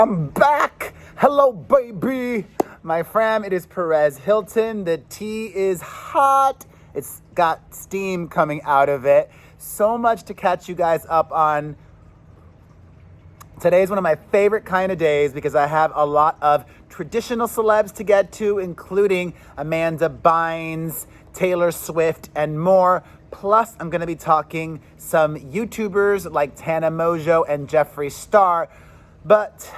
I'm back. Hello, baby. My fam, it is Perez Hilton. The tea is hot. It's got steam coming out of it. So much to catch you guys up on. Today is one of my favorite kind of days because I have a lot of traditional celebs to get to, including Amanda Bynes, Taylor Swift, and more. Plus, I'm going to be talking some YouTubers like Tana Mongeau and Jeffree Star. But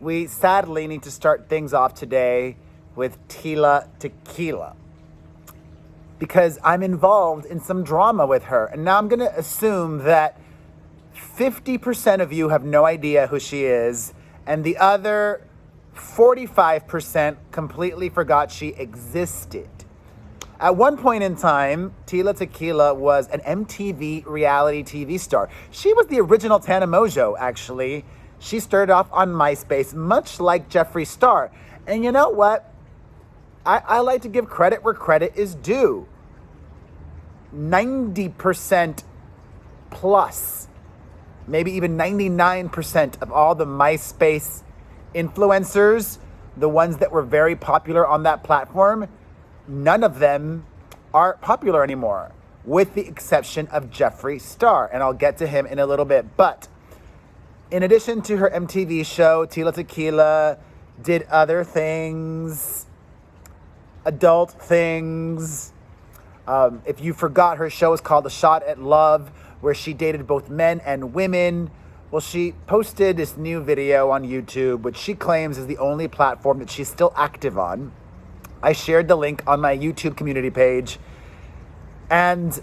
we sadly need to start things off today with Tila Tequila, because I'm involved in some drama with her. And now I'm going to assume that 50% of you have no idea who she is, and the other 45% completely forgot she existed. At one point in time, Tila Tequila was an MTV reality TV star. She was the original Tana Mongeau, actually. She started off on MySpace, much like Jeffree Star. And you know what? I like to give credit where credit is due. 90% plus, maybe even 99% of all the MySpace influencers, the ones that were very popular on that platform, none of them are popular anymore, with the exception of Jeffree Star. And I'll get to him in a little bit. But in addition to her MTV show, Tila Tequila did other things, adult things. If you forgot, her show is called A Shot at Love, where she dated both men and women. Well, she posted this new video on YouTube, which she claims is the only platform that she's still active on. I shared the link on my YouTube community page. And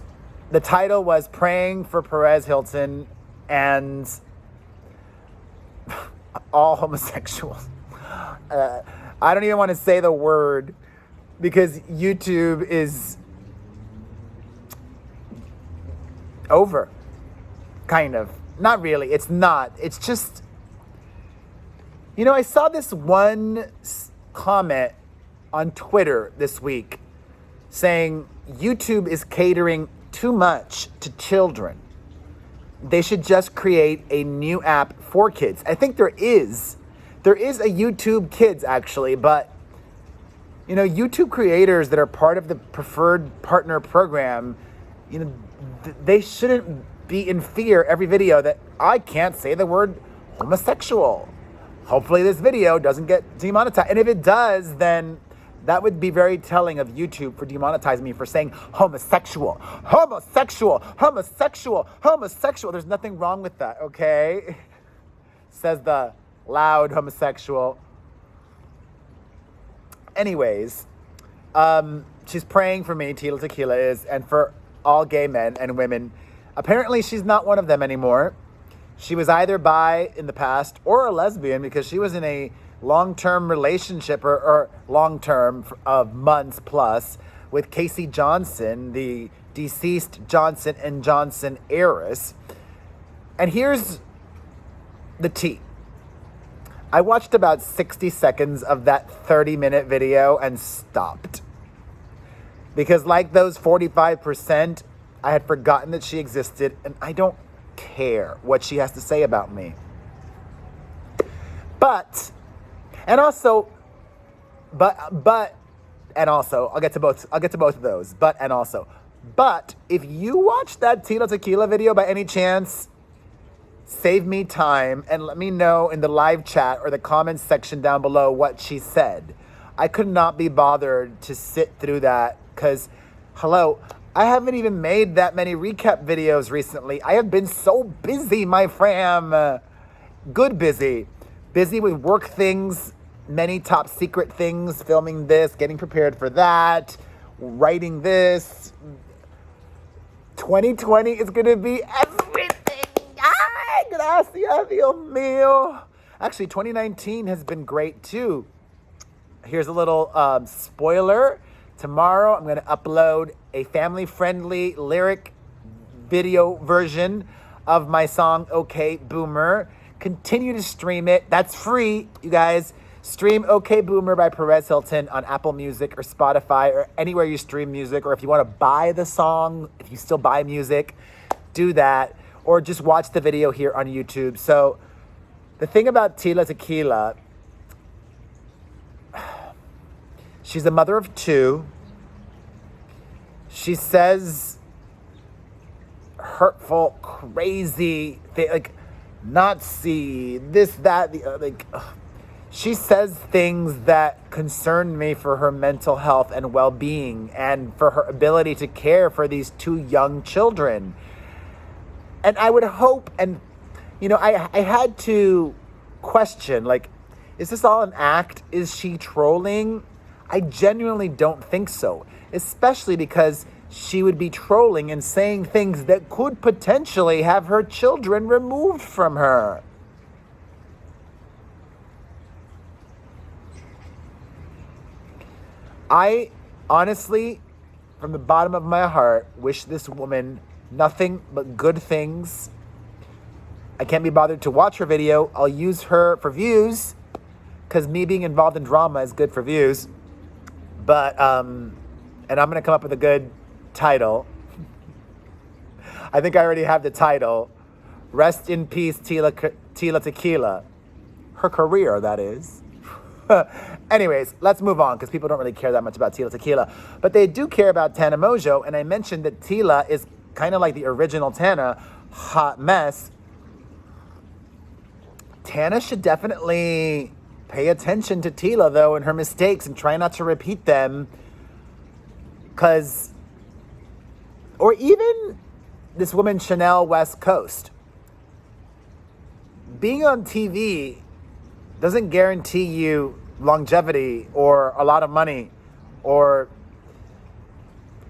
the title was Praying for Perez Hilton and all homosexuals. I don't even want to say the word because YouTube is over, kind of. Not really. It's not. It's just, I saw this one comment on Twitter this week saying YouTube is catering too much to children. They should just create a new app for kids. I think there is a YouTube Kids, actually, but YouTube creators that are part of the preferred partner program, they shouldn't be in fear every video that I can't say the word homosexual. Hopefully this video doesn't get demonetized. And if it does, then that would be very telling of YouTube for demonetizing me for saying homosexual. Homosexual, homosexual, homosexual. There's nothing wrong with that, okay? Says the loud homosexual. Anyways, she's praying for me, Tila Tequila is, and for all gay men and women. Apparently, she's not one of them anymore. She was either bi in the past or a lesbian because she was in a long-term relationship or long-term of months plus with Casey Johnson, the deceased Johnson & Johnson heiress. And here's the tea. I watched about 60 seconds of that 30-minute video and stopped. Because like those 45%, I had forgotten that she existed, and I don't care what she has to say about me. And also, I'll get to both of those. But if you watch that Tila Tequila video by any chance, save me time and let me know in the live chat or the comments section down below what she said. I could not be bothered to sit through that because, hello, I haven't even made that many recap videos recently. I have been so busy, my fam. Good busy. Busy with work things, many top secret things, filming this, getting prepared for that, writing this. 2020 is going to be everything. Ay, gracias, Dios mío. Actually, 2019 has been great too. Here's a little spoiler. Tomorrow, I'm going to upload a family-friendly lyric video version of my song, OK Boomer. Continue to stream it. That's free, you guys. Stream OK Boomer by Perez Hilton on Apple Music or Spotify or anywhere you stream music. Or if you want to buy the song, if you still buy music, do that. Or just watch the video here on YouTube. So The thing about Tila Tequila, she's a mother of two. She says hurtful, crazy thing, like Nazi, this, that, she says things that concern me for her mental health and well-being and for her ability to care for these two young children. And I would hope, and, I had to question, is this all an act? Is she trolling? I genuinely don't think so, especially because she would be trolling and saying things that could potentially have her children removed from her. I honestly, from the bottom of my heart, wish this woman nothing but good things. I can't be bothered to watch her video. I'll use her for views, because me being involved in drama is good for views. But, and I'm going to come up with a good title. I think I already have the title. Rest in peace, Tila Tequila. Her career, that is. Anyways, let's move on, because people don't really care that much about Tila Tequila. But they do care about Tana Mongeau, and I mentioned that Tila is kind of like the original Tana, hot mess. Tana should definitely pay attention to Tila, though, and her mistakes, and try not to repeat them. Or even this woman, Chanel West Coast. Being on TV doesn't guarantee you longevity or a lot of money or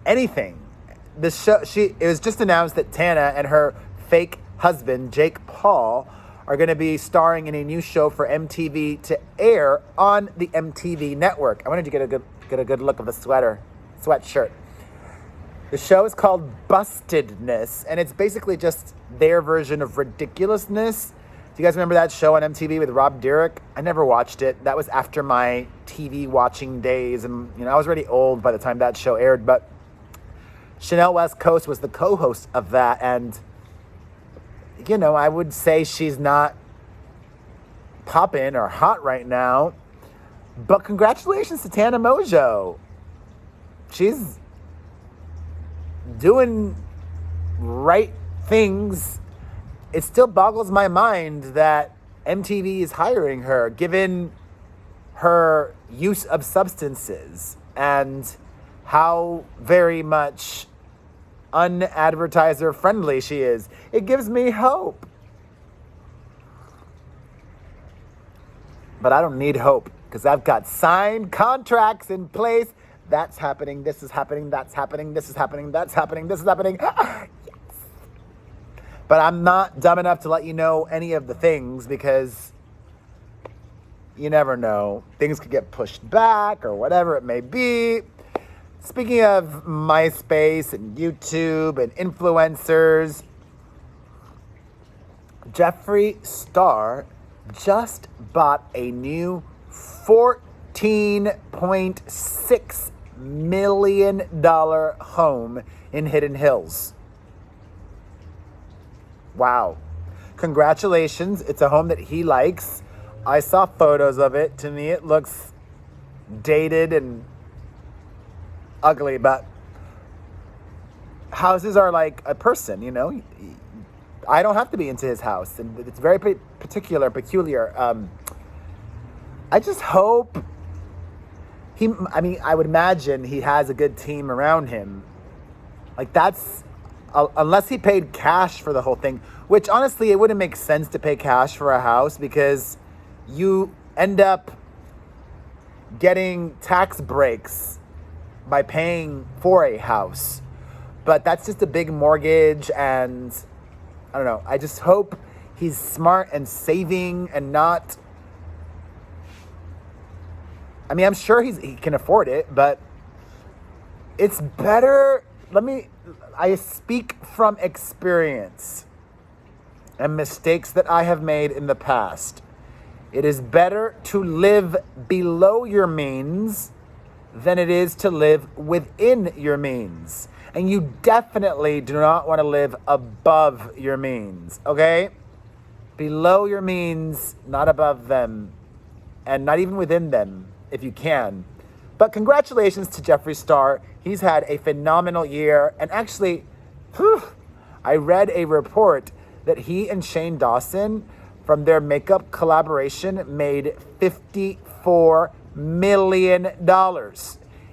anything. It was just announced that Tana and her fake husband, Jake Paul, are going to be starring in a new show for MTV to air on the MTV network. I wanted to get a good look of the sweatshirt. The show is called Bustedness, and it's basically just their version of ridiculousness. Do you guys remember that show on MTV with Rob Dyrdek? I never watched it. That was after my TV watching days, and I was already old by the time that show aired. But Chanel West Coast was the co-host of that, and I would say she's not poppin' or hot right now. But congratulations to Tana Mongeau. She's doing right things. It still boggles my mind that MTV is hiring her, given her use of substances and how very much unadvertiser friendly she is. It gives me hope. But I don't need hope, because I've got signed contracts in place. That's happening, this is happening, that's happening, this is happening, that's happening, this is happening. Yes. But I'm not dumb enough to let you know any of the things, because you never know. Things could get pushed back or whatever it may be. Speaking of MySpace and YouTube and influencers, Jeffree Star just bought a new $14.6 million home in Hidden Hills. Wow. Congratulations. It's a home that he likes. I saw photos of it. To me, it looks dated and ugly, but houses are like a person, I don't have to be into his house, and it's very peculiar. I just hope I would imagine he has a good team around him. Unless he paid cash for the whole thing, which honestly, it wouldn't make sense to pay cash for a house, because you end up getting tax breaks by paying for a house. But that's just a big mortgage, and I don't know. I just hope he's smart and saving and not... I'm sure he can afford it, but it's better... I speak from experience and mistakes that I have made in the past. It is better to live below your means than it is to live within your means. And you definitely do not want to live above your means, okay? Below your means, not above them, and not even within them, if you can. But congratulations to Jeffree Star. He's had a phenomenal year. And actually, I read a report that he and Shane Dawson, from their makeup collaboration, made $54 million.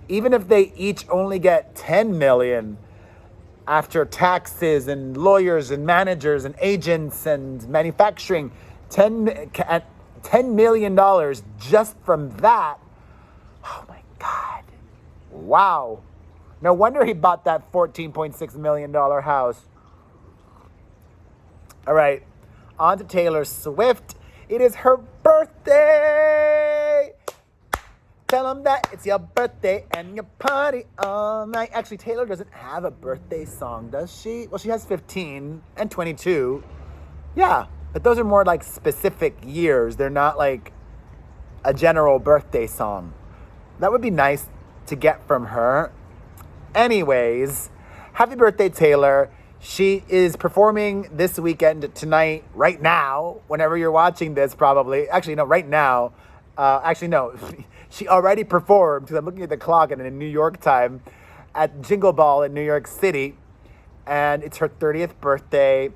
Even if they each only get $10 million after taxes and lawyers and managers and agents and manufacturing, $10 million just from that. Oh my God. Wow. No wonder he bought that $14.6 million house. All right, on to Taylor Swift. It is her birthday. Tell them that it's your birthday and you party all night. Actually, Taylor doesn't have a birthday song, does she? Well, she has 15 and 22. Yeah, but those are more like specific years. They're not like a general birthday song. That would be nice to get from her. Anyways, happy birthday, Taylor. She is performing this weekend, tonight, right now, whenever you're watching this, probably. Actually, no, right now. No. She already performed, because I'm looking at the clock and in New York time, at Jingle Ball in New York City. And it's her 30th birthday.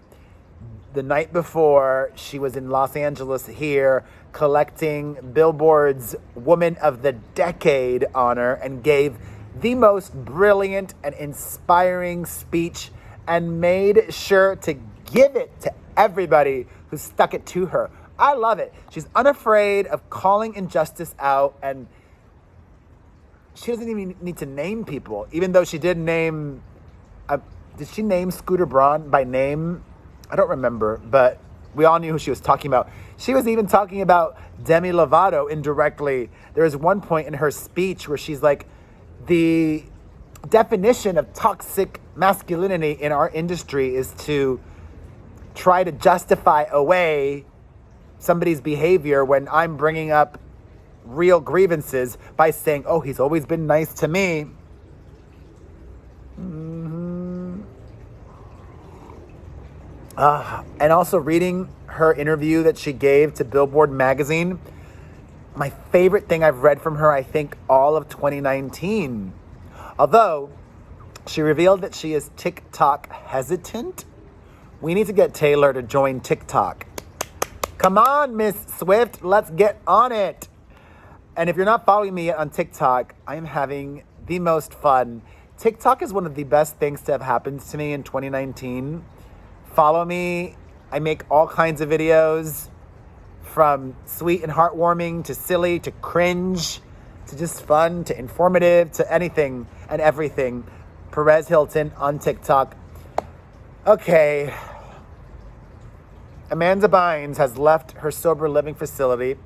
The night before, she was in Los Angeles here, collecting Billboard's Woman of the Decade honor, and gave the most brilliant and inspiring speech, and made sure to give it to everybody who stuck it to her. I love it. She's unafraid of calling injustice out, and she doesn't even need to name people, even though she did name, did she name Scooter Braun by name? I don't remember, but we all knew who she was talking about. She was even talking about Demi Lovato indirectly. There was one point in her speech where she's like, the definition of toxic masculinity in our industry is to try to justify away somebody's behavior when I'm bringing up real grievances by saying, oh, he's always been nice to me. And also reading her interview that she gave to Billboard magazine, my favorite thing I've read from her, I think, all of 2019. Although she revealed that she is TikTok hesitant. We need to get Taylor to join TikTok. Come on, Miss Swift, let's get on it. And if you're not following me yet on TikTok, I am having the most fun. TikTok is one of the best things to have happened to me in 2019. Follow me. I make all kinds of videos, from sweet and heartwarming to silly to cringe to just fun to informative to anything and everything. Perez Hilton on TikTok. Okay. Amanda Bynes has left her sober living facility.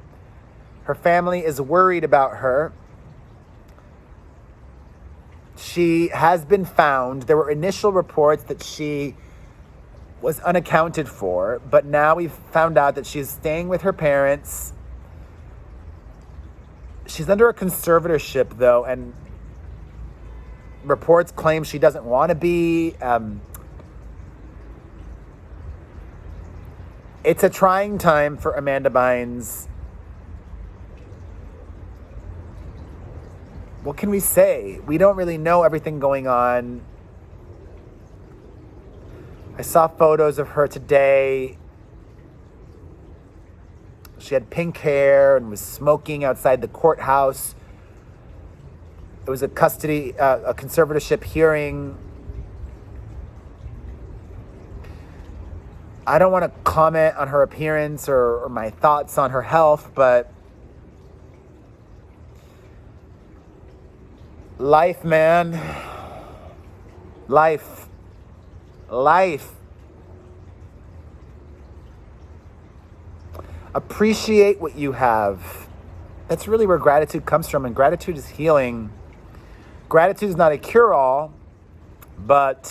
Her family is worried about her. She has been found. There were initial reports that she was unaccounted for, but now we've found out that she's staying with her parents. She's under a conservatorship, though, and reports claim she doesn't want to be. It's a trying time for Amanda Bynes. What can we say? We don't really know everything going on. I saw photos of her today. She had pink hair and was smoking outside the courthouse. It was a conservatorship hearing. I don't want to comment on her appearance or my thoughts on her health, but life, man. Life. Appreciate what you have. That's really where gratitude comes from, and gratitude is healing. Gratitude is not a cure-all, but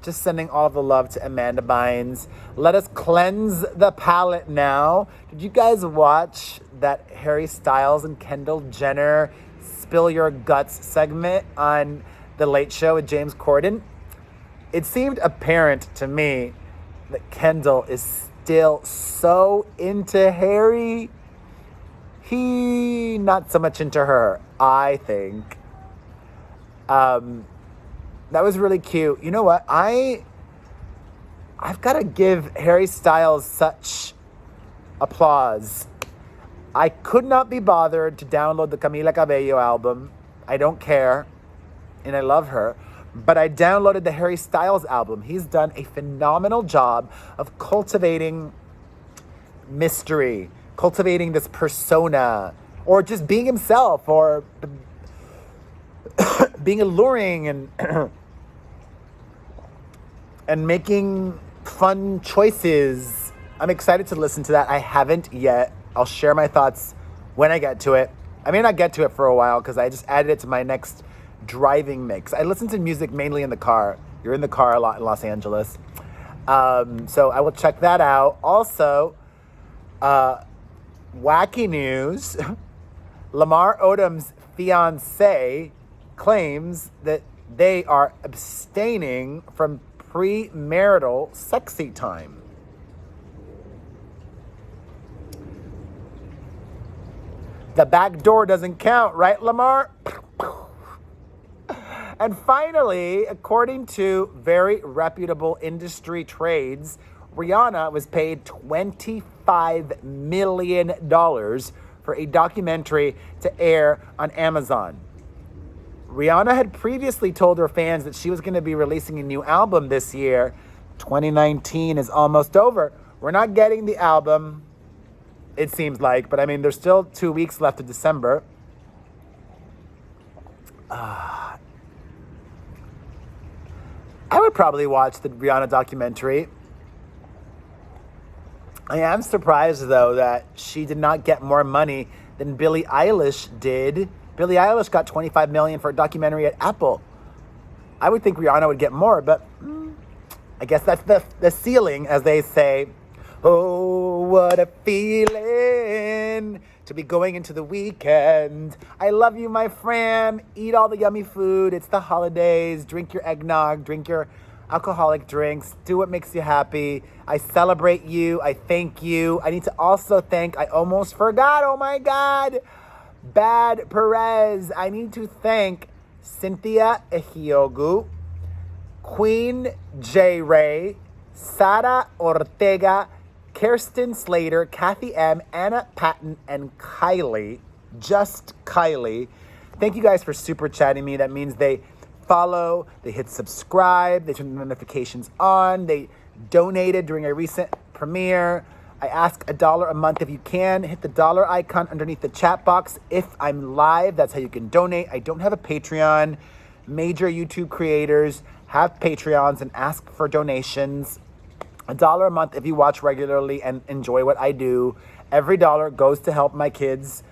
just sending all the love to Amanda Bynes. Let us cleanse the palate now. Did you guys watch that Harry Styles and Kendall Jenner Spill Your Guts segment on The Late Show with James Corden? It seemed apparent to me that Kendall is still so into Harry. He not so much into her, I think. That was really cute. You know what? I've got to give Harry Styles such applause. I could not be bothered to download the Camila Cabello album. I don't care, and I love her. But I downloaded the Harry Styles album. He's done a phenomenal job of cultivating mystery, cultivating this persona, or just being himself, or being alluring and making fun choices. I'm excited to listen to that. I haven't yet. I'll share my thoughts when I get to it. I may not get to it for a while because I just added it to my next driving mix. I listen to music mainly in the car. You're in the car a lot in Los Angeles. So I will check that out. Also, wacky news. Lamar Odom's fiance claims that they are abstaining from premarital sexy time. The back door doesn't count, right, Lamar? And finally, according to very reputable industry trades, Rihanna was paid $25 million for a documentary to air on Amazon. Rihanna had previously told her fans that she was going to be releasing a new album this year. 2019 is almost over. We're not getting the album, it seems like, but I mean, there's still 2 weeks left of December. I would probably watch the Rihanna documentary. I am surprised, though, that she did not get more money than Billie Eilish did. Billie Eilish got $25 million for a documentary at Apple. I would think Rihanna would get more, but I guess that's the ceiling, as they say. Oh, what a feeling to be going into the weekend. I love you, my friend. Eat all the yummy food. It's the holidays. Drink your eggnog. Drink your alcoholic drinks. Do what makes you happy. I celebrate you. I thank you. I need to also thank, I almost forgot, oh my God, Bad Perez. I need to thank Cynthia Ehiogu, Queen J. Ray, Sara Ortega, Kirsten Slater, Kathy M., Anna Patton, and Kylie, just Kylie. Thank you guys for super chatting me. That means they follow, they hit subscribe, they turn the notifications on, they donated during a recent premiere. I ask $1 a month if you can. Hit the dollar icon underneath the chat box. If I'm live, that's how you can donate. I don't have a Patreon. Major YouTube creators have Patreons and ask for donations. $1 a month if you watch regularly and enjoy what I do. Every dollar goes to help my kids.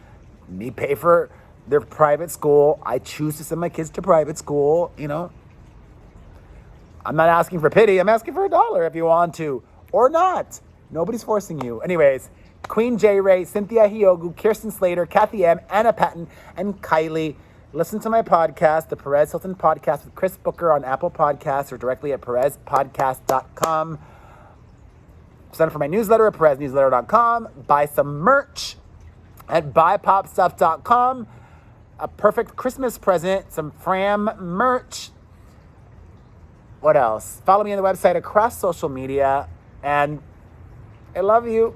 Me pay for their private school. I choose to send my kids to private school, you know. I'm not asking for pity. I'm asking for $1 if you want to. Or not. Nobody's forcing you. Anyways, Queen J. Ray, Cynthia Hiogu, Kirsten Slater, Kathy M., Anna Patton, and Kylie. Listen to my podcast, the Perez Hilton Podcast with Chris Booker on Apple Podcasts or directly at perezpodcast.com. Sign up for my newsletter at pereznewsletter.com. Buy some merch at buypopstuff.com. A perfect Christmas present, some Fram merch. What else? Follow me on the website across social media. And I love you.